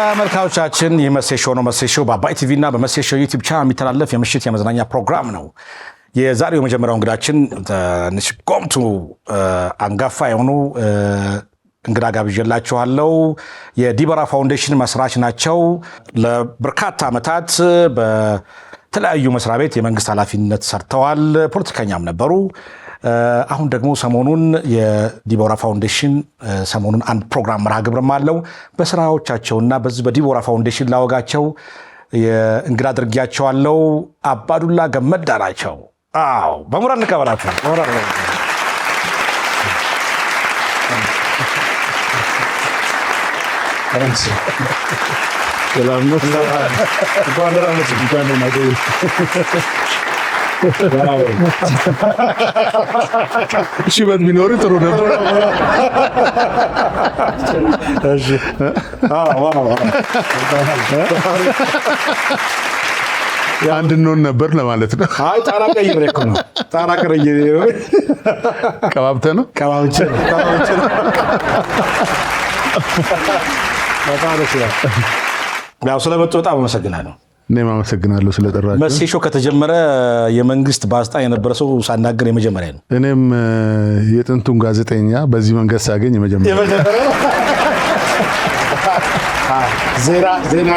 ተመልካቾቻችን የመሴሾ ነው። መሴሾ በአባይ ቲቪ እና በመሴሾ ዩቲዩብ ቻናል የሚተላለፍ የምሽት የመዝናኛ ፕሮግራም ነው። የዛሬው የመጀመሪያው እንግዳችን ትንሽ ጎምቱ አንጋፋ የሆኑ እንግዳ ጋብዤላችኋለሁ። የዲቦራ ፋውንዴሽን መስራች ናቸው። ለበርካታ ዓመታት በተለያዩ መስሪያ ቤት የመንግስት ኃላፊነት ሰርተዋል። ፖለቲከኛም ነበሩ። አሁን ደግሞ ሰሞኑን የዲቦራ ፋውንዴሽን ሰሞኑን አንድ ፕሮግራም መርሃ ግብርም አለው። በስራዎቻቸውና በዚህ በዲቦራ ፋውንዴሽን ላወጋቸው የእንግዳ አድርጌያቸዋለሁ። አባዱላ ገመዳ ናቸው። አዎ በሙራን ልቀበላቸው። ሽበት ቢኖር ጥሩ ነበር። አንድ እንሆን ነበር ለማለት ነው። አይ ጣራ ቀይሬ እኮ ነው። ጣራ ቀይሬ ቀባብተህ ነው። ቀባብቼ ነው። ያው ስለመጡ በጣም አመሰግናለሁ። እኔም አመሰግናለሁ ስለጠራችሁ። መሴሾ ከተጀመረ የመንግስት ባለስልጣን የነበረ ሰው ሳናገር የመጀመሪያ ነው። እኔም የጥንቱን ጋዜጠኛ በዚህ መንገድ ሳገኝ የመጀመሪያ ዜና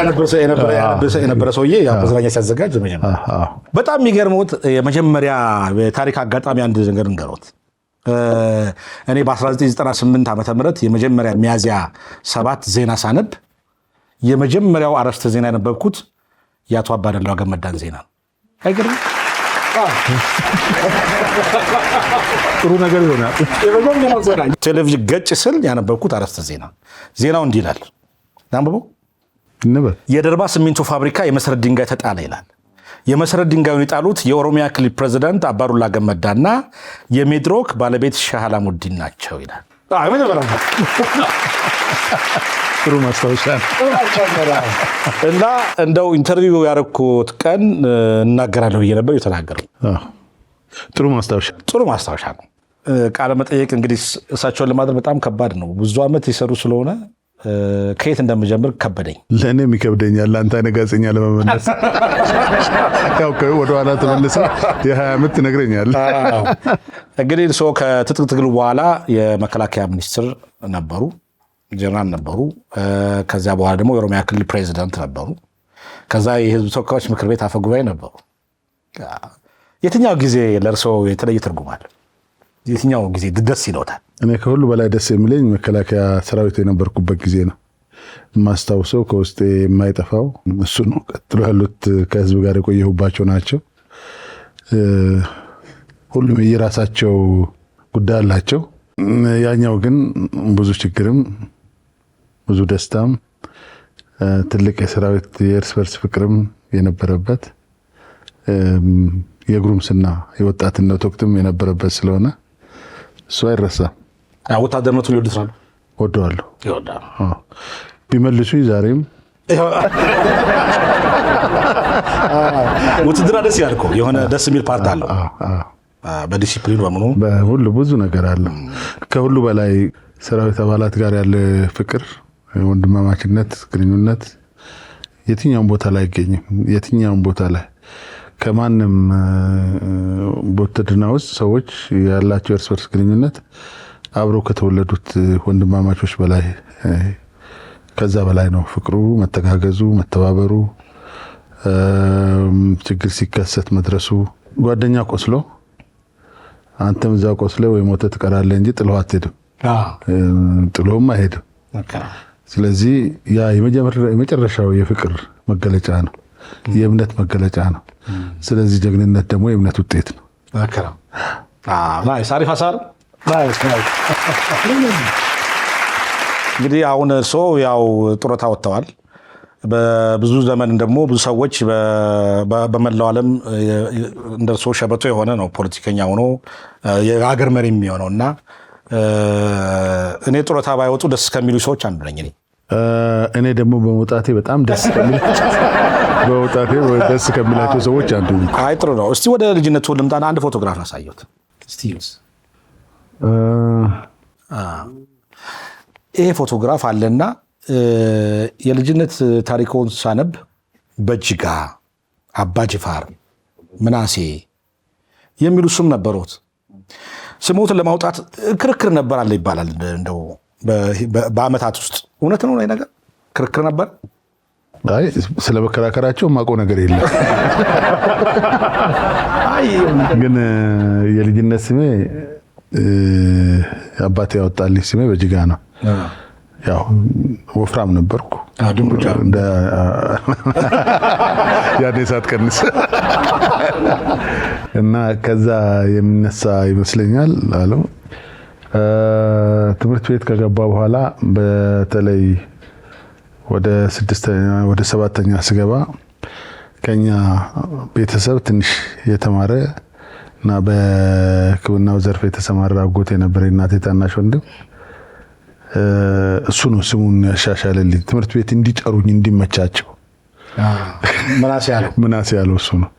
የነበረ ሰውዬ መዝናኛ ሲያዘጋጅ የመጀመሪያ። በጣም የሚገርመውት የመጀመሪያ የታሪክ አጋጣሚ አንድ ነገር እንገሮት። እኔ በ1998 ዓ ም የመጀመሪያ ሚያዝያ 7 ዜና ሳነብ የመጀመሪያው አረፍተ ዜና የነበብኩት የአቶ አባዱላ ገመዳን ዜና ነው። አይገርም? ጥሩ ነገር ይሆናል። ቴሌቪዥን ገጭ ስል ያነበብኩት አረፍተ ዜና ዜናው እንዲህ ይላል። አንብበው። የደርባ ሲሚንቶ ፋብሪካ የመሰረት ድንጋይ ተጣለ ይላል። የመሰረት ድንጋዩን የጣሉት የኦሮሚያ ክልል ፕሬዝዳንት አባዱላ ገመዳና የሜድሮክ ባለቤት ሼህ አላሙዲን ናቸው ይላል። ጥሩ ማስታወሻ እና እንደው ኢንተርቪው ያደረኩት ቀን እናገራለሁ ብዬ ነበር የተናገረው። ጥሩ ማስታወሻ ነው። ቃለ መጠየቅ እንግዲህ እሳቸውን ለማድረግ በጣም ከባድ ነው። ብዙ ዓመት የሰሩ ስለሆነ ከየት እንደምጀምር ከበደኝ። ለእኔም ይከብደኛል። አንተ አይነት ጋዜጠኛ ለመመለስ ያው ወደኋላ ተመልሰህ የ20 ዓመት ትነግረኛለህ። እንግዲህ ሰው ከትጥቅ ትግሉ በኋላ የመከላከያ ሚኒስትር ነበሩ፣ ጀነራል ነበሩ። ከዚያ በኋላ ደግሞ የኦሮሚያ ክልል ፕሬዚዳንት ነበሩ። ከዛ የህዝብ ተወካዮች ምክር ቤት አፈ ጉባኤ ነበሩ። የትኛው ጊዜ ለእርስዎ የተለየ ትርጉም አለ? የትኛው ጊዜ ደስ ይለውታል? እኔ ከሁሉ በላይ ደስ የሚለኝ መከላከያ ሰራዊት የነበርኩበት ጊዜ ነው። የማስታውሰው ከውስጤ የማይጠፋው እሱ ነው። ቀጥሎ ያሉት ከህዝብ ጋር የቆየሁባቸው ናቸው። ሁሉም የራሳቸው ጉዳይ አላቸው። ያኛው ግን ብዙ ችግርም ብዙ ደስታም ትልቅ የሰራዊት የእርስ በርስ ፍቅርም የነበረበት የጉርምስና የወጣትነት ወቅትም የነበረበት ስለሆነ እሱ አይረሳም። ወታደርነቱን ይወዱት ነው? ወደዋለሁ። ቢመልሱ ዛሬም ውትድርና ደስ ይላል እኮ የሆነ ደስ የሚል ፓርት አለው። በዲሲፕሊን በሁሉ ብዙ ነገር አለው። ከሁሉ በላይ ሰራዊት አባላት ጋር ያለ ፍቅር፣ ወንድማማችነት፣ ግንኙነት የትኛውም ቦታ ላይ አይገኝም። የትኛውም ቦታ ላይ ከማንም በውትድርና ውስጥ ሰዎች ያላቸው እርስ በርስ ግንኙነት አብረው ከተወለዱት ወንድማማቾች በላይ ከዛ በላይ ነው። ፍቅሩ፣ መተጋገዙ፣ መተባበሩ፣ ችግር ሲከሰት መድረሱ። ጓደኛ ቆስሎ አንተም እዛ ቆስለ ወይ ሞተ ትቀራለህ እንጂ ጥለው አትሄድም። ጥሎም አይሄድም። ስለዚህ ያ የመጨረሻው የፍቅር መገለጫ ነው፣ የእምነት መገለጫ ነው። ስለዚህ ጀግንነት ደግሞ የእምነት ውጤት ነው። እንግዲህ አሁን እርስዎ ያው ጡረታ ወጥተዋል። በብዙ ዘመን ደግሞ ብዙ ሰዎች በመላው ዓለም እንደ እርስዎ ሸበቶ የሆነ ነው ፖለቲከኛ ሆኖ የሀገር መሪ የሚሆነው እና እኔ ጡረታ ባይወጡ ደስ ከሚሉ ሰዎች አንዱ ነኝ። እኔ ደግሞ በመውጣቴ በጣም ደስ ከሚላቸው ሰዎች አንዱ ነኝ። አይ ጥሩ ነው። እስቲ ወደ ልጅነቱ ልምጣና አንድ ፎቶግራፍ አሳየሁት። እስቲ ይሄ ፎቶግራፍ አለና የልጅነት ታሪኮን ሳነብ በጅጋ፣ አባጅፋር፣ ምናሴ የሚሉ ስም ነበሩት። ስሞትን ለማውጣት ክርክር ነበር አለ ይባላል። እንደው በአመታት ውስጥ እውነት ነው ላይ ነገር ክርክር ነበር? አይ ስለ መከራከራቸው የማውቀው ነገር የለም። ግን የልጅነት ስሜ አባቴ ያወጣልኝ ስሜ በጅጋ ነው። ያው ወፍራም ነበርኩ ያኔ ሳትቀንስ እና ከዛ የሚነሳ ይመስለኛል አለው። ትምህርት ቤት ከገባ በኋላ በተለይ ወደ 7ኛ ስገባ ከኛ ቤተሰብ ትንሽ የተማረ እና በሕክምናው ዘርፍ የተሰማራ አጎቴ ነበር፣ እናቴ ታናሽ ወንድም። እሱ ነው ስሙን ያሻሻለልኝ ትምህርት ቤት እንዲጠሩኝ እንዲመቻቸው። ምናሴ ያለው እሱ ነው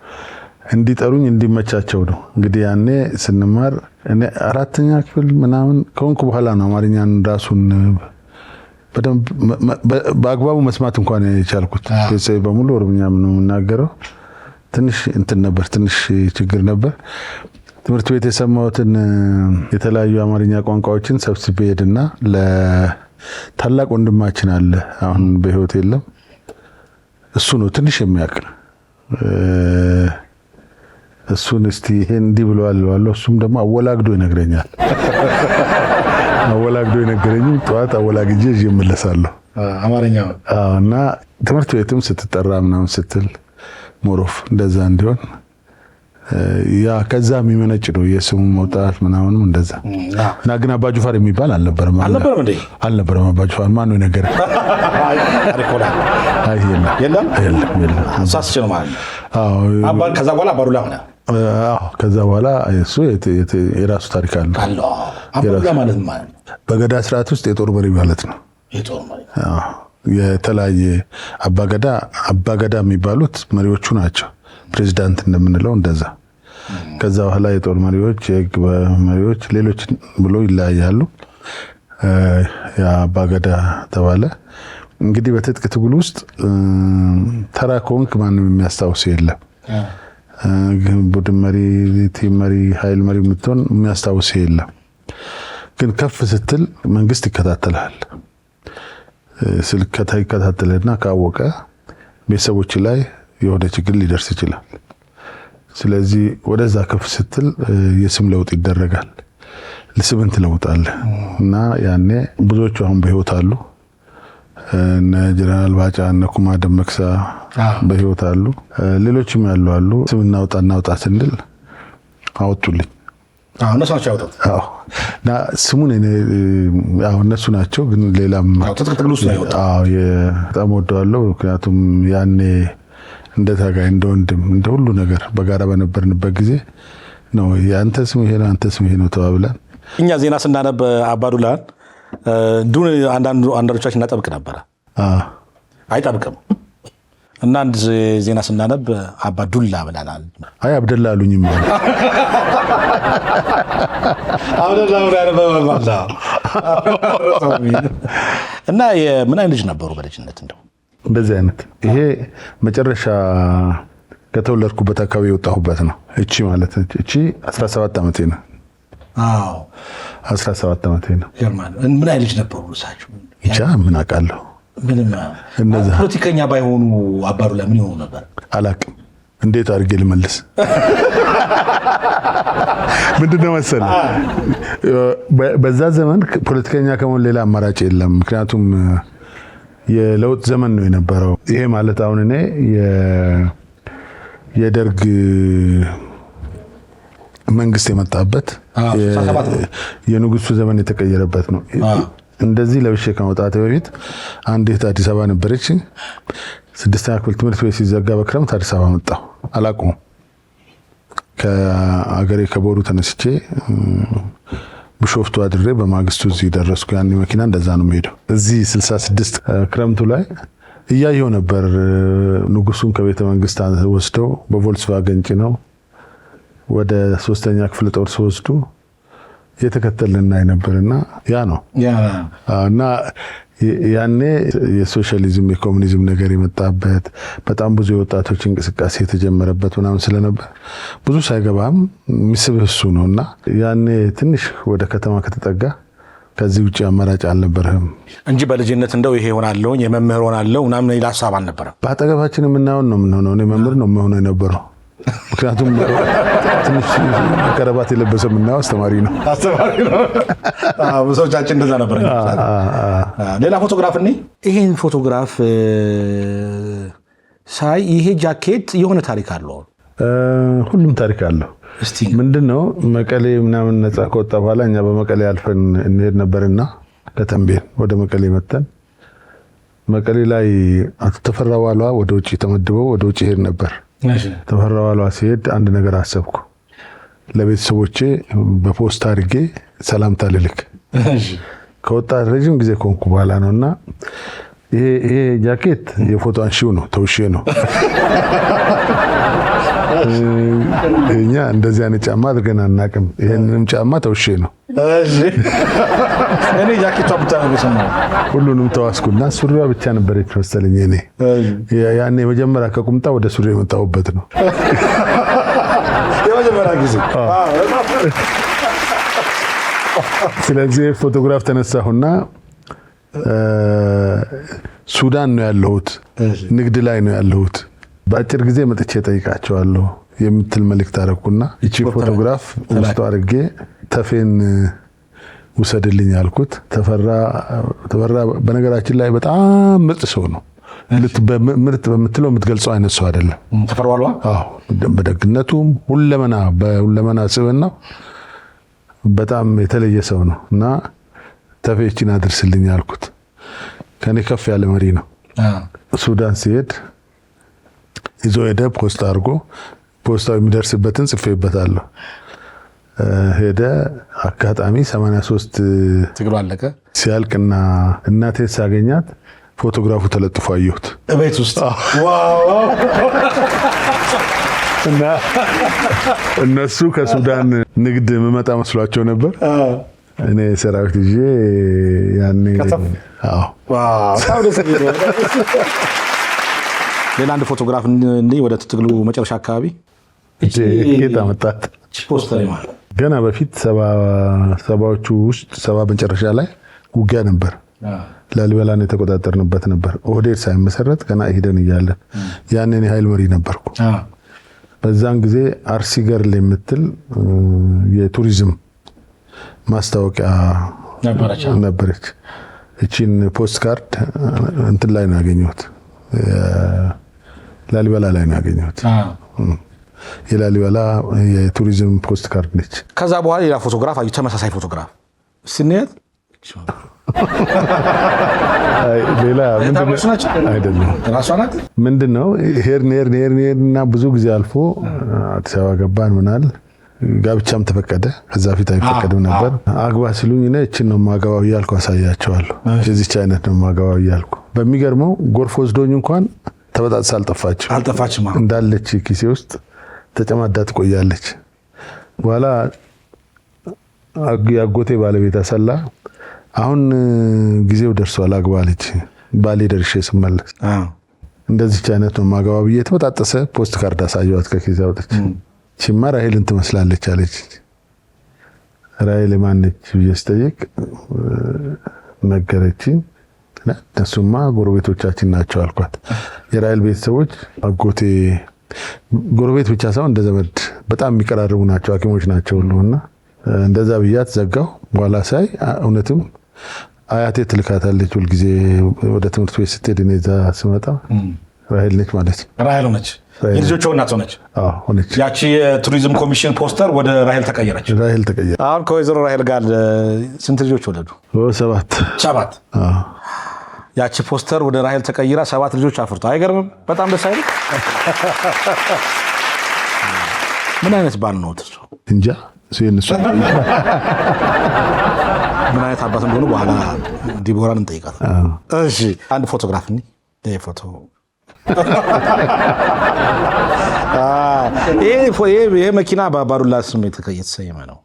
እንዲጠሩኝ እንዲመቻቸው ነው። እንግዲህ ያኔ ስንማር እኔ 4ኛ ክፍል ምናምን ከሆንኩ በኋላ ነው አማርኛን ራሱን በደንብ በአግባቡ መስማት እንኳን የቻልኩት። ቤተሰቤ በሙሉ ኦሮምኛ ነው የምናገረው። ትንሽ ትንሽ ችግር ነበር። ትምህርት ቤት የሰማሁትን የተለያዩ አማርኛ ቋንቋዎችን ሰብስቤ ሄድና ለታላቅ ወንድማችን አለ፣ አሁን በህይወት የለም። እሱ ነው ትንሽ የሚያውቅ። እሱን እስቲ ይሄን እንዲህ ብለዋል እለዋለሁ። እሱም ደግሞ አወላግዶ ይነግረኛል። አወላግዶ የነገረኝም ጠዋት አወላግጄ ይዤ እመለሳለሁ አማርኛው። እና ትምህርት ቤትም ስትጠራ ምናምን ስትል ሞሮፍ እንደዛ እንዲሆን ያ ከዛ የሚመነጭ ነው የስሙ መውጣት ምናምንም እንደዛ። እና ግን አባጅፋር የሚባል አልነበረም እንዴ? አልነበረም። አባጅፋር ማን ነው የነገረኝ? የለም ሳስቼ ነው ማለት ነው። ከዛ በኋላ አባዱላ ሆነ። ከዛ በኋላ እሱ የራሱ ታሪክ አለ። አባዱላ ማለት ማለት ነው በገዳ ስርዓት ውስጥ የጦር መሪ ማለት ነው። የጦር መሪ የተለያየ አባገዳ የሚባሉት መሪዎቹ ናቸው። ፕሬዚዳንት እንደምንለው እንደዛ። ከዛ በኋላ የጦር መሪዎች፣ የህግ መሪዎች፣ ሌሎች ብሎ ይለያያሉ። የአባገዳ ተባለ። እንግዲህ በትጥቅ ትግል ውስጥ ተራ ከሆንክ ማንም የሚያስታውስ የለም። ቡድን መሪ፣ ቲም መሪ፣ ኃይል መሪ የምትሆን የሚያስታውስ የለም። ግን ከፍ ስትል መንግስት ይከታተላል። ስልክ ይከታተልና ካወቀ ቤተሰቦች ላይ የሆነ ችግር ሊደርስ ይችላል። ስለዚህ ወደዛ ከፍ ስትል የስም ለውጥ ይደረጋል። ለስምን ትለውጣለህ እና ያኔ ብዙዎቹ አሁን በህይወት አሉ። እነ ጀነራል ባጫ፣ እነ ኩማ ደመቅሳ በህይወት አሉ። ሌሎችም ያሉ። ስም እናውጣ ስንል አወጡልኝ። እነሱ ናቸው ያወጡት። እና ስሙን እነሱ ናቸው። ግን ሌላም በጣም ወደዋለሁ። ምክንያቱም ያኔ እንደ ታጋይ እንደ ወንድም እንደ ሁሉ ነገር በጋራ በነበርንበት ጊዜ ነው የአንተ ስም ይሄ ነው አንተ ስም ይሄ ነው ተባብለን። እኛ ዜና ስናነብ አባዱላን ዱን አንዳንዶቻችን እናጠብቅ ነበረ። አይጠብቅም እና አንድ ዜና ስናነብ አባዱላ ብለናል። አይ አብደላ አሉኝም ማለት አብደላ እና የምን አይነት ልጅ ነበሩ በልጅነት? እንደው እንደዚህ አይነት ይሄ መጨረሻ ከተወለድኩበት አካባቢ የወጣሁበት ነው። እቺ ማለት እቺ 17 ዓመቴ ነው። 17 ዓመቴ ነው። ምን አይነት ልጅ ነበሩ እሳቸው? ብቻ ምን አውቃለሁ። ፖለቲከኛ ባይሆኑ አባዱላ ምን ይሆኑ ነበር? አላውቅም። እንዴት አድርጌ ልመልስ? ምንድነው መሰለህ በዛ ዘመን ፖለቲከኛ ከመሆን ሌላ አማራጭ የለም። ምክንያቱም የለውጥ ዘመን ነው የነበረው። ይሄ ማለት አሁን እኔ የደርግ መንግስት የመጣበት የንጉሱ ዘመን የተቀየረበት ነው። እንደዚህ ለብሼ ከመውጣቴ በፊት አንዲት አዲስ አበባ ነበረች። 6ኛ ክፍል ትምህርት ቤት ሲዘጋ በክረምት አዲስ አበባ መጣሁ። አላውቀውም። ከአገሬ ከቦሩ ተነስቼ ቢሾፍቱ አድሬ በማግስቱ እዚህ ደረስኩ። ያኔ መኪና እንደዛ ነው የሚሄደው። እዚህ 66 ክረምቱ ላይ እያየሁ ነበር። ንጉሱን ከቤተ መንግስት ወስደው በቮልክስዋገን ጭነው ወደ 3ኛ ክፍል ጦር ሲወስዱ የተከተልን ነበርና ያ ነው እና ያኔ የሶሻሊዝም የኮሙኒዝም ነገር የመጣበት በጣም ብዙ የወጣቶች እንቅስቃሴ የተጀመረበት ምናምን ስለነበር ብዙ ሳይገባም የሚስብህ እሱ ነውና ያኔ ትንሽ ወደ ከተማ ከተጠጋ ከዚህ ውጪ አማራጭ አልነበረም እንጂ በልጅነት እንደው ይሄ ሆናለሁ የመምህር ሆናለሁ ምናምን ይላ ሐሳብ አልነበረም። በአጠገባችን የምናየው ነው የምንሆነው። እኔ መምህር ነው የምሆነው የነበረው ምክንያቱም ትንሽ ከረባት የለበሰ የምናየው አስተማሪ ነው። ብዙዎቻችን እንደዛ ነበር። ሌላ ፎቶግራፍ እኔ ይሄን ፎቶግራፍ ሳይ ይሄ ጃኬት የሆነ ታሪክ አለው። ሁሉም ታሪክ አለው። ምንድነው መቀሌ ምናምን ነፃ ከወጣ በኋላ እኛ በመቀሌ አልፈን እንሄድ ነበርና ከተንቤን ወደ መቀሌ መተን መቀሌ ላይ አቶ ተፈራ ዋሏ ወደ ውጪ ተመድበው ወደ ውጪ ሄድ ነበር። ተፈራ ዋሏ ሲሄድ አንድ ነገር አሰብኩ። ለቤተሰቦቼ በፖስታ አድርጌ ሰላምታ ልልክ ከወጣ ረጅም ጊዜ ኮንኩ በኋላ ነውና ይሄ ጃኬት የፎቶ አንሺው ነው ተውሼ ነው። እኛ እንደዚህ አይነት ጫማ አድርገን አናውቅም። ይሄንንም ጫማ ተውሼ ነው። እኔ ጃኬቷ ብቻ ነው የሰማው። ሁሉንም ተዋስኩና ሱሪዋ ብቻ ነበረች መሰለኝ። እኔ ያኔ መጀመሪያ ከቁምጣ ወደ ሱሪ የመጣሁበት ነው የመጀመሪያ ጊዜ። ስለዚህ ፎቶግራፍ ተነሳሁና ሱዳን ነው ያለሁት፣ ንግድ ላይ ነው ያለሁት። በአጭር ጊዜ መጥቼ ጠይቃቸዋለሁ የምትል መልእክት አደረኩና እቺ ፎቶግራፍ ውስጥ አድርጌ ተፌን ውሰድልኝ አልኩት። ተፈራ በነገራችን ላይ በጣም ምርጥ ሰው ነው። ምርጥ በምትለው የምትገልጸው አይነት ሰው አይደለም። ተፈራዋል። አዎ በደግነቱም ሁለመና ስብዕናው በጣም የተለየ ሰው ነው እና ተፌችን አድርስልኝ አልኩት። ከኔ ከፍ ያለ መሪ ነው። ሱዳን ሲሄድ ይዞ ሄደ። ፖስታ አድርጎ ፖስታው የሚደርስበትን ጽፌበታለሁ። ሄደ። አጋጣሚ 83 ትግሉ አለቀ። ሲያልቅና እናቴ ሳገኛት ፎቶግራፉ ተለጥፎ አየሁት ቤት ውስጥ። ዋው! እና እነሱ ከሱዳን ንግድ መመጣ መስሏቸው ነበር። እኔ ሰራዊት ይዤ ያኔ ሌላ አንድ ፎቶግራፍ እንዴ ወደ ትግሉ መጨረሻ አካባቢ ጌታ መጣት ፖስተር ማለት ገና በፊት ሰባዎቹ ውስጥ ሰባ መጨረሻ ላይ ውጊያ ነበር። ላሊበላን የተቆጣጠርንበት ነበር። ኦህዴድ ሳይመሰረት ገና ሄደን እያለን ያንን የኃይል መሪ ነበርኩ። በዛን ጊዜ አርሲ ገርል የምትል የቱሪዝም ማስታወቂያ ነበረች። እቺን ፖስት ካርድ እንትን ላይ ነው ያገኘሁት፣ ላሊበላ ላይ ነው ያገኘሁት። የላሊበላ የቱሪዝም ፖስት ካርድ ነች። ከዛ በኋላ ሌላ ፎቶግራፍ አዩ፣ ተመሳሳይ ፎቶግራፍ ስንሄድ ሌላ አይደለም ራሷ ናት። ምንድነው ሄርኔርና ብዙ ጊዜ አልፎ አዲስ አበባ ገባን ምናል። ጋብቻም ተፈቀደ። ከዛ ፊት አይፈቀድም ነበር። አግባ ሲሉኝ እኔ እቺን ነው ማገባው እያልኩ አሳያቸዋለሁ። የዚህች አይነት ነው ማገባው እያልኩ። በሚገርመው ጎርፍ ወስዶኝ እንኳን ተበጣጥሳ አልጠፋችም። እንዳለች ኪሴ ውስጥ ተጨማዳ ትቆያለች። በኋላ ያጎቴ ባለቤት አሰላ አሁን ጊዜው ደርሷል አግባ አለች። ባሌ ደርሼ ስመለስ እንደዚህች አይነት ነው ማገባው ብዬ ተበጣጠሰ ፖስት ካርድ አሳየዋት ከኪሴ አውጥቼ። ቺማ ራሄልን ትመስላለች አለች። ራሄል ማነች ብዬ ስጠይቅ ነገረችኝ። እነሱማ ጎረቤቶቻችን ናቸው አልኳት። የራሄል ቤተሰቦች አጎቴ ጎረቤት ብቻ ሳይሆን እንደ ዘመድ በጣም የሚቀራረቡ ናቸው፣ ሐኪሞች ናቸው ሁሉና እንደዛ ብያት ዘጋው። በኋላ ሳይ እውነትም አያቴ ትልካታለች ሁልጊዜ ወደ ትምህርት ቤት ስትሄድ እኔ እዛ ስመጣ ራሄል ነች ማለት ነው። ራሄል ሆነች፣ የልጆቿ እናት ሆነች። ሆነች። ያቺ የቱሪዝም ኮሚሽን ፖስተር ወደ ራሄል ተቀየረች። አሁን ከወይዘሮ ራሄል ጋር ስንት ልጆች ወለዱ? 7። ያቺ ፖስተር ወደ ራሄል ተቀይራ 7 ልጆች አፍርቶ አይገርምም? በጣም ደስ አይልም? ምን አይነት ባል ነው እሱ? እንጃ እሱ ምን አይነት አባት እንደሆነ በኋላ ዲቦራን እንጠይቃለን። እሺ አንድ ፎቶግራፍ ነው ይሄ ፎቶ። ይሄ መኪና በአባዱላ ስም የተሰየመ ነው።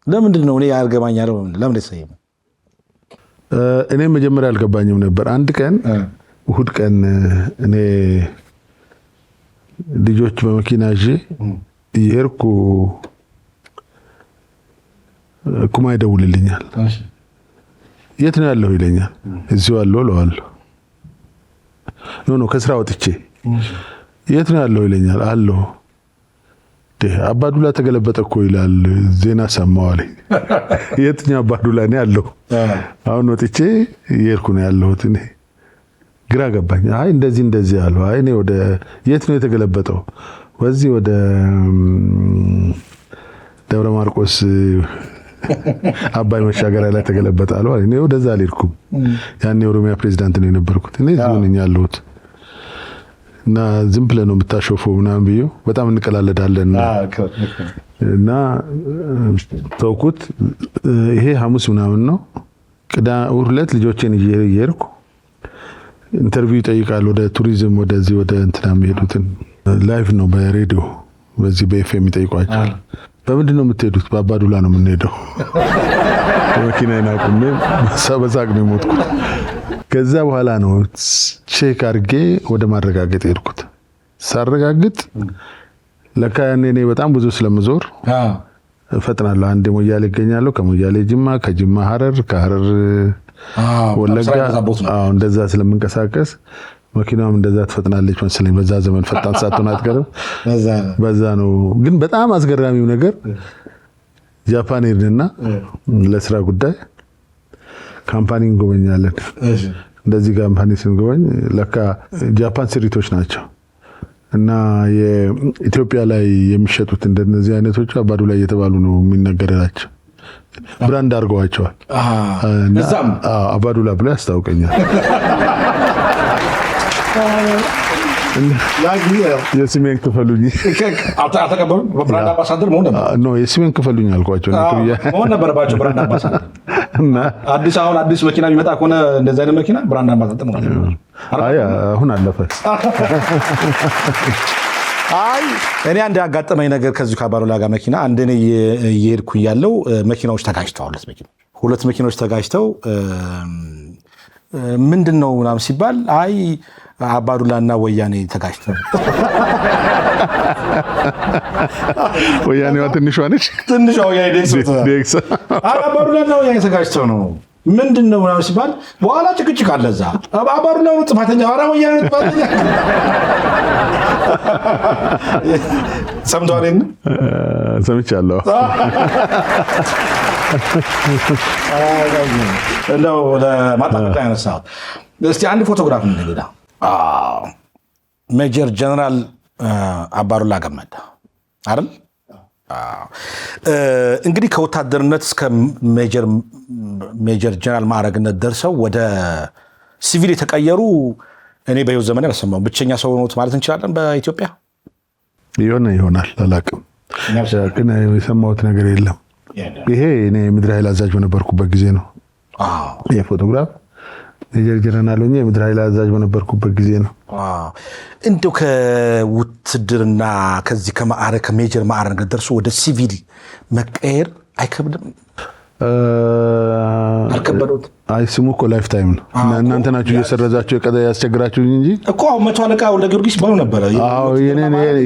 ለምንድን ነው እኔ ያልገባኛል? ለምን ተሰየመ? እኔ መጀመሪያ አልገባኝም ነበር። አንድ ቀን እሑድ ቀን እኔ ልጆች በመኪና ይዤ እየሄድኩ ኩማ ይደውልልኛል። የት ነው ያለው ይለኛል። እዚሁ አለው እለዋለሁ። ኖ ከስራ ወጥቼ የት ነው ያለው ይለኛል። አለው አባዱላ ተገለበጠ እኮ ይላል። ዜና ሰማሁ አለኝ። የትኛው አባዱላ ነው ያለው? አሁን ወጥቼ እየሄድኩ ነው ያለሁት። እኔ ግራ ገባኝ። አይ እንደዚህ አለው። አይ እኔ ወደ የት ነው የተገለበጠው? ወዚህ ወደ ደብረ ማርቆስ አባይ መሻገሪያ ላይ ተገለበጠ አለው። እኔ ወደዛ አልሄድኩም። ያኔ የኦሮሚያ ፕሬዝዳንት ነው የነበርኩት። እኔ እዚሁ ነኝ ያለሁት እና ዝም ብለህ ነው የምታሾፈው ምናምን ብዬው በጣም እንቀላለዳለን እና ተውኩት። ይሄ ሐሙስ ምናምን ነው። እሑድ ዕለት ልጆቼን እየሄድኩ ኢንተርቪው ይጠይቃል። ወደ ቱሪዝም ወደዚህ ወደ እንትና የሚሄዱትን ላይቭ ነው በሬዲዮ በዚህ በኤፍኤም ይጠይቋቸው። በምንድን ነው የምትሄዱት? በአባዱላ ነው የምንሄደው። መኪናዬን አቁሜ በሳቅ ነው የሞትኩት። ከዛ በኋላ ነው ቼክ አድርጌ ወደ ማረጋገጥ ሄድኩት። ሳረጋግጥ ለካ ያኔ እኔ በጣም ብዙ ስለምዞር እፈጥናለሁ። አንዴ ሞያሌ እገኛለሁ፣ ከሞያሌ ጅማ፣ ከጅማ ሐረር፣ ከሐረር ወለጋ። እንደዛ ስለምንቀሳቀስ መኪናውም እንደዛ ትፈጥናለች መሰለኝ። በዛ ዘመን ፈጣን ሳትሆን አትቀርም። በዛ ነው። ግን በጣም አስገራሚው ነገር ጃፓን ሄድንና ለስራ ጉዳይ ካምፓኒ እንጎበኛለን። እንደዚህ ካምፓኒ ስንጎበኝ ለካ ጃፓን ስሪቶች ናቸው እና የኢትዮጵያ ላይ የሚሸጡት እንደነዚህ አይነቶቹ አባዱላ እየተባሉ ነው የሚነገራቸው። ብራንድ አድርገዋቸዋል። እዛም አባዱላ ብሎ ያስታውቀኛል። የስሜን ክፈሉኝ አልተቀበሉም። ብራንድ አምባሳደር መሆን ነበር ነው የስሜን ክፈሉኝ አልኳቸው። መሆን ነበረባቸው ብራንድ አምባሳደር። አዲስ መኪና የሚመጣ ከሆነ እንደዚህ አይነት መኪና ብራንድ አምባሳደር መሆን ነበር። አይ አሁን አለፈ። አይ እኔ አንድ ያጋጠመኝ ነገር ከዚሁ ከአባዱላ ጋር መኪና አንድ እኔ እየሄድኩ እያለሁ መኪናዎች ተጋጭተዋል። ሁለት መኪናዎች ተጋጭተው ምንድን ነው ምናምን ሲባል አይ አባዱላና ወያኔ ተጋጭተው። ወያኔዋ ትንሿ ነች። ትንሿ ወያኔ ዴክስ አባዱላና ወያኔ ተጋጭተው ነው ምንድን ነው ምናምን ሲባል በኋላ ጭቅጭቅ አለ። እዛ አባዱላ ነው ጥፋተኛ፣ ኧረ ወያኔ ነው ጥፋተኛ። ሰምተዋል? ሰምቻለሁ። እንደው ለማጣጣቅ ያነሳው እስቲ አንድ ፎቶግራፍ እንግዳ ሜጀር ጀነራል አባዱላ ገመዳ አይደል? እንግዲህ ከወታደርነት እስከ ሜጀር ጀነራል ማዕረግነት ደርሰው ወደ ሲቪል የተቀየሩ እኔ በህይወት ዘመን አልሰማሁም። ብቸኛ ሰው ሆኖት ማለት እንችላለን በኢትዮጵያ? ይሆናል አላውቅም፣ ግን የሰማሁት ነገር የለም። ይሄ እኔ የምድር ኃይል አዛዥ በነበርኩበት ጊዜ ነው። ይሄ ፎቶግራፍ ሜጀር ጀነራል ሆኜ የምድር ኃይል አዛዥ በነበርኩበት ጊዜ ነው። እንደው ከውትድርና ከዚህ ከሜጀር ማዕረግ ደርሶ ወደ ሲቪል መቀየር አይከብድም? አልከበደውም? አይ ስሙ እኮ ላይፍ ታይም ነው። እናንተ ናችሁ እየሰረዛችሁ ያስቸግራችሁ እንጂ እኮ አሁን መቶ አለቃ ወልደ ጊዮርጊስ ባሉ ነበረ። አዎ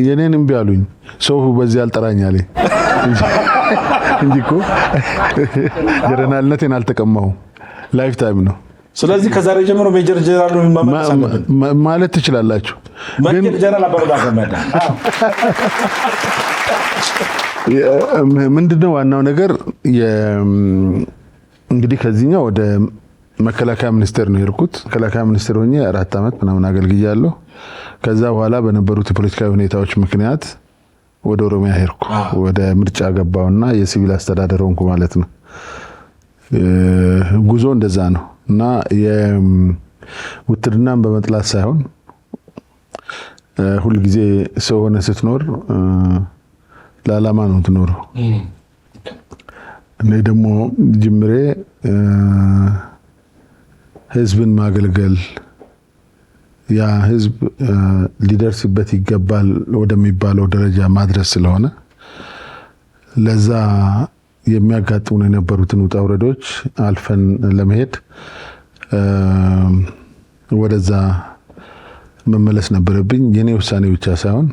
የኔን እምቢ አሉኝ። ሰው በዚህ አልጠራኝ አለኝ እንጂ እኮ ጀነራልነቴን አልተቀማሁም። ላይፍ ታይም ነው። ስለዚህ ከዛሬ ጀምሮ ሜጀር ጀነራል ነው ማለት ትችላላችሁ። ግን ጀነራል አባዱላ ገመዳ ምንድነው ዋናው ነገር እንግዲህ ከዚህኛው ወደ መከላከያ ሚኒስቴር ነው የሄድኩት። መከላከያ ሚኒስቴር ሆኜ 4 ዓመት ምናምን አገልግያለሁ። ከዛ በኋላ በነበሩት የፖለቲካዊ ሁኔታዎች ምክንያት ወደ ኦሮሚያ ሄድኩ። ወደ ምርጫ ገባውና የሲቪል አስተዳደር ሆንኩ ማለት ነው። ጉዞ እንደዛ ነው እና የውትድርናን በመጥላት ሳይሆን ሁልጊዜ ሰው ሆነ ስትኖር ለዓላማ ነው ትኖረው። እኔ ደግሞ ጅምሬ ህዝብን ማገልገል ያ ህዝብ ሊደርስበት ይገባል ወደሚባለው ደረጃ ማድረስ ስለሆነ ለዛ የሚያጋጥሙን የነበሩትን ውጣ ውረዶች አልፈን ለመሄድ ወደዛ መመለስ ነበረብኝ። የኔ ውሳኔ ብቻ ሳይሆን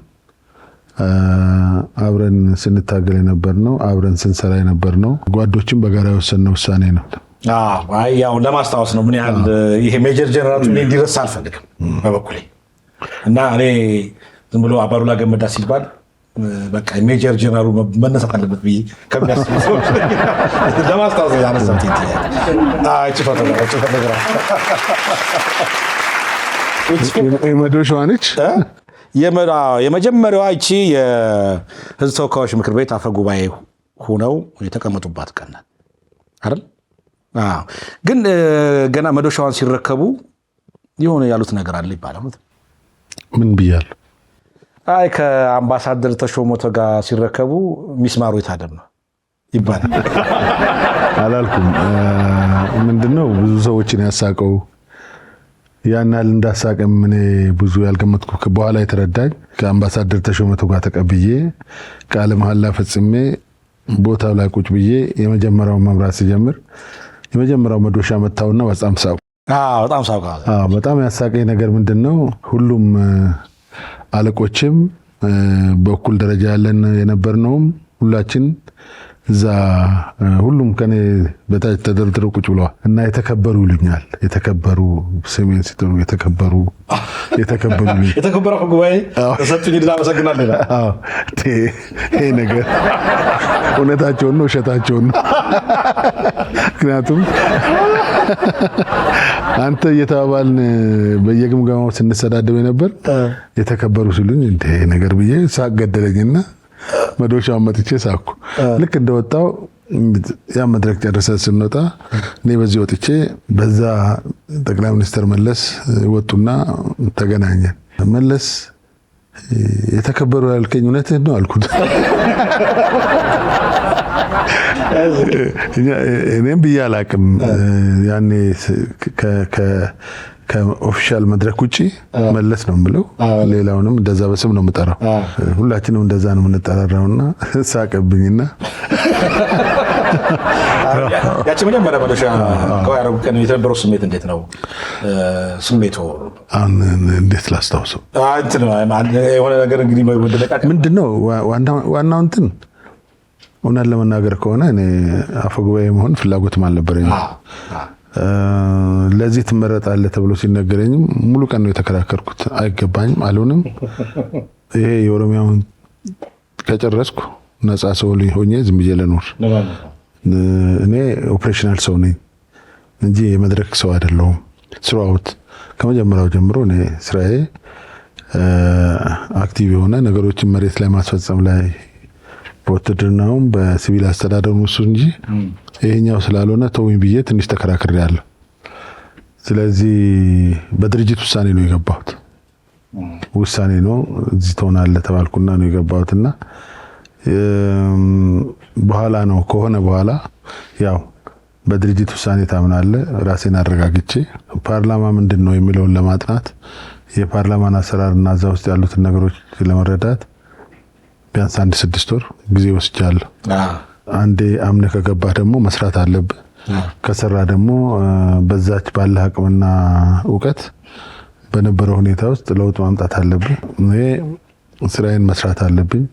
አብረን ስንታገል የነበርነው አብረን ስንሰራ የነበርነው ጓዶችን በጋራ የወሰንነው ውሳኔ ነው። ያው ለማስታወስ ነው ምን ያህል ይሄ ሜጀር ጀነራሉ እንዲረሳ አልፈልግም በበኩሌ እና እኔ ዝም ብሎ አባዱላ ገመዳ ሲባል በቃ ሜጀር ጀነራሉ መነሳት አለበት ብዬ ከሚያስቡ ሰዎች ለማስታወስ ያነሳሁት መዶሻዋ ነች። የመጀመሪያዋ ይቺ የህዝብ ተወካዮች ምክር ቤት አፈ ጉባኤ ሆነው የተቀመጡባት ቀን ናት አይደል? ግን ገና መዶሻዋን ሲረከቡ የሆነ ያሉት ነገር አለ ይባላል። ምን ብያለሁ? አይ ከአምባሳደር ተሾመ ጋር ሲረከቡ ሚስማሩ የታደም ነው ይባላል። አላልኩም። ምንድነው ብዙ ሰዎችን ያሳቀው ያን ያህል እንዳሳቀም እኔ ብዙ ያልገመትኩ በኋላ የተረዳኝ ከአምባሳደር ተሾመ ጋር ተቀብዬ ቃለ መሐላ ፈጽሜ ቦታው ላይ ቁጭ ብዬ የመጀመሪያው መምራት ሲጀምር የመጀመሪያው መዶሻ መታውና በጣም ሳቁ። በጣም ያሳቀኝ ነገር ምንድነው ሁሉም አለቆችም በኩል ደረጃ ያለን የነበርነውም ሁላችን እዛ ሁሉም ከኔ በታች ተደርድረው ቁጭ ብለዋል እና የተከበሩ ይሉኛል። የተከበሩ ስሜን ሲጠሩ የተከበሩ ጉባኤ ተሰጥቶኝ እናመሰግናለን። ይሄ ነገር እውነታቸውን ነው ውሸታቸውን ነው? ምክንያቱም አንተ እየተባባልን በየግምገማው ስንሰዳደብ ነበር። የተከበሩ ሲሉኝ እንደ ነገር ብዬ ሳቅ ገደለኝና መዶሻውን መጥቼ ሳኩ። ልክ እንደወጣው ያ መድረክ ጨርሰን ስንወጣ እኔ በዚህ ወጥቼ በዛ ጠቅላይ ሚኒስትር መለስ ወጡና ተገናኘን። መለስ የተከበሩ ያልከኝ እውነትህን ነው አልኩት። እኔም ብዬ አላቅም ያኔ ከኦፊሻል መድረክ ውጪ መለስ ነው የምለው። ሌላውንም እንደዛ በስም ነው የምጠራው። ሁላችንም እንደዛ ነው የምንጠራራውና ሳቀብኝና ያቺ መጀመሪያ መዶሻ ከያረቡ ቀን የተነበረው ስሜት እንዴት ነው? ስሜቱ እንዴት ላስታውሰው? የሆነ ነገር እንግዲህ ምንድነው ዋናው እንትን እውነት ለመናገር ከሆነ እኔ አፈጉባኤ መሆን ፍላጎትም አልነበረኝም። ለዚህ ትመረጣለህ ተብሎ ሲነገረኝም ሙሉ ቀን ነው የተከራከርኩት። አይገባኝም፣ አልሆንም። ይሄ የኦሮሚያውን ከጨረስኩ ነፃ ሰው ሆኜ ዝም ብዬ ልኖር። እኔ ኦፕሬሽናል ሰው ነኝ እንጂ የመድረክ ሰው አይደለሁም። ስራውት ከመጀመሪያው ጀምሮ እኔ ስራዬ አክቲቭ የሆነ ነገሮችን መሬት ላይ ማስፈጸም ላይ በውትድርናውም በሲቪል አስተዳደሩ እሱ እንጂ ይሄኛው ስላልሆነ ተውኝ ብዬ ትንሽ ተከራክሬያለሁ። ስለዚህ በድርጅት ውሳኔ ነው የገባሁት። ውሳኔ ነው እዚህ ትሆናለህ ተባልኩና ነው የገባሁትና በኋላ ነው ከሆነ በኋላ ያው በድርጅት ውሳኔ ታምናለህ። ራሴን አረጋግጬ ፓርላማ ምንድነው የሚለውን ለማጥናት የፓርላማን አሰራርና እዛ ውስጥ ያሉትን ነገሮች ለመረዳት ቢያንስ 6 ወር ጊዜ ወስጃለሁ። አንዴ አምነህ ከገባህ ደግሞ መስራት አለብህ። ከሰራ ደግሞ በዛች ባለ አቅምና ዕውቀት በነበረው ሁኔታ ውስጥ ለውጥ ማምጣት አለብህ። እኔ ስራዬን መስራት አለብኝ፣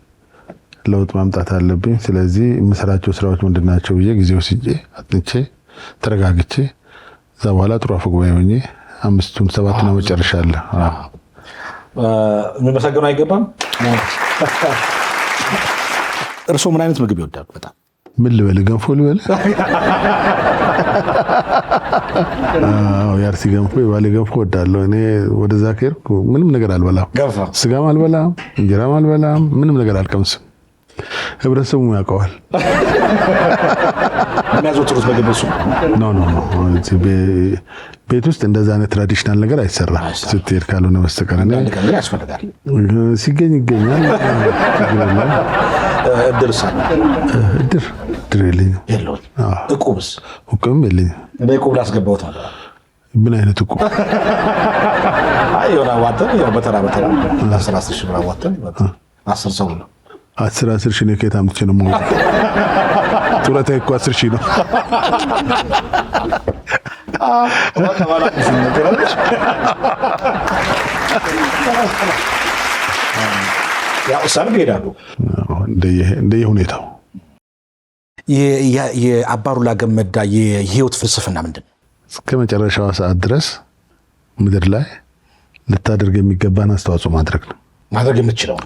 ለውጥ ማምጣት አለብኝ። ስለዚህ የምሰራቸው ስራዎች ምንድናቸው ብዬ ጊዜ ወስጄ አጥንቼ ተረጋግቼ እዛ በኋላ ጥሩ አፈጉባኤ ሆኜ 5-7 ነው መጨረሻለሁ። መመሰገኑ አይገባም። እርሶ ምን አይነት ምግብ ይወዳሉ? በጣም ምን ልበል? ገንፎ ልበል? የአርሲ ገንፎ የባሌ ገንፎ እወዳለሁ። እኔ ወደዛ ከሄድኩ ምንም ነገር አልበላም። ስጋም አልበላም፣ እንጀራም አልበላም፣ ምንም ነገር አልቀምስም። ህብረተሰቡ ያውቀዋል። የሚያዘወትሩት ምግብ እሱ ቤት ውስጥ እንደዛ አይነት ትራዲሽናል ነገር አይሰራም ስትሄድ ካልሆነ በስተቀር ሲገኝ ይገኛል። እድር የለኝም። እቁብም የለኝም። እቁብ ላስገባሁት ነው። ምን አይነት እቁብ? የሆነ አዋተን በተራ 10 ሺህ ብር አዋተን 10 ሰው ነው 10 ሺህ ነው። ከየት አምጥቼ ነው የማወጣው? ጡረታ እኮ 10,000 ነው። ያው ሰርግ ሄዳሉ እንደየ ሁኔታው። የአባዱላ ገመዳ የህይወት ፍልስፍና ምንድን ነው? እስከ መጨረሻው ሰዓት ድረስ ምድር ላይ ልታደርግ የሚገባን አስተዋጽኦ ማድረግ ነው። ማድረግ የምትችለው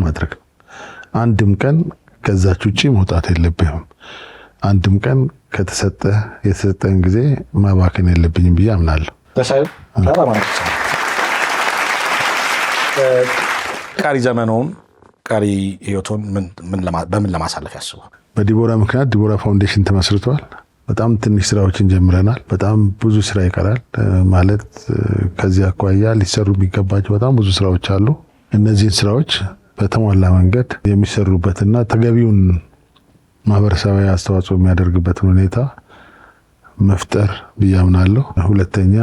ማድረግ ነው። አንድም ቀን ከዛች ውጪ መውጣት የለብህም። አንድም ቀን የተሰጠን ጊዜ ማባከን የለብኝም ብዬ አምናለሁ። ቀሪ ዘመኑን ቀሪ ህይወቱን በምን ለማሳለፍ ያስባል? በዲቦራ ምክንያት ዲቦራ ፋውንዴሽን ተመስርቷል። በጣም ትንሽ ስራዎችን ጀምረናል። በጣም ብዙ ስራ ይቀራል። ማለት ከዚህ አኳያ ሊሰሩ የሚገባቸው በጣም ብዙ ስራዎች አሉ። እነዚህን ስራዎች በተሟላ መንገድ የሚሰሩበትና ተገቢውን ማህበረሰባዊ አስተዋጽኦ የሚያደርግበትን ሁኔታ መፍጠር ብዬ አምናለሁ። ሁለተኛ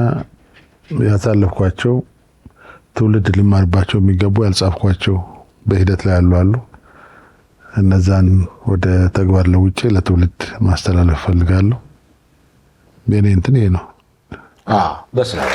ያሳለፍኳቸው ትውልድ ሊማርባቸው የሚገቡ ያልጻፍኳቸው በሂደት ላይ አሉ። እነዛን ወደ ተግባር ለውጬ ለትውልድ ማስተላለፍ ፈልጋለሁ። የኔ እንትን ይሄ ነው። ደስ ይላል።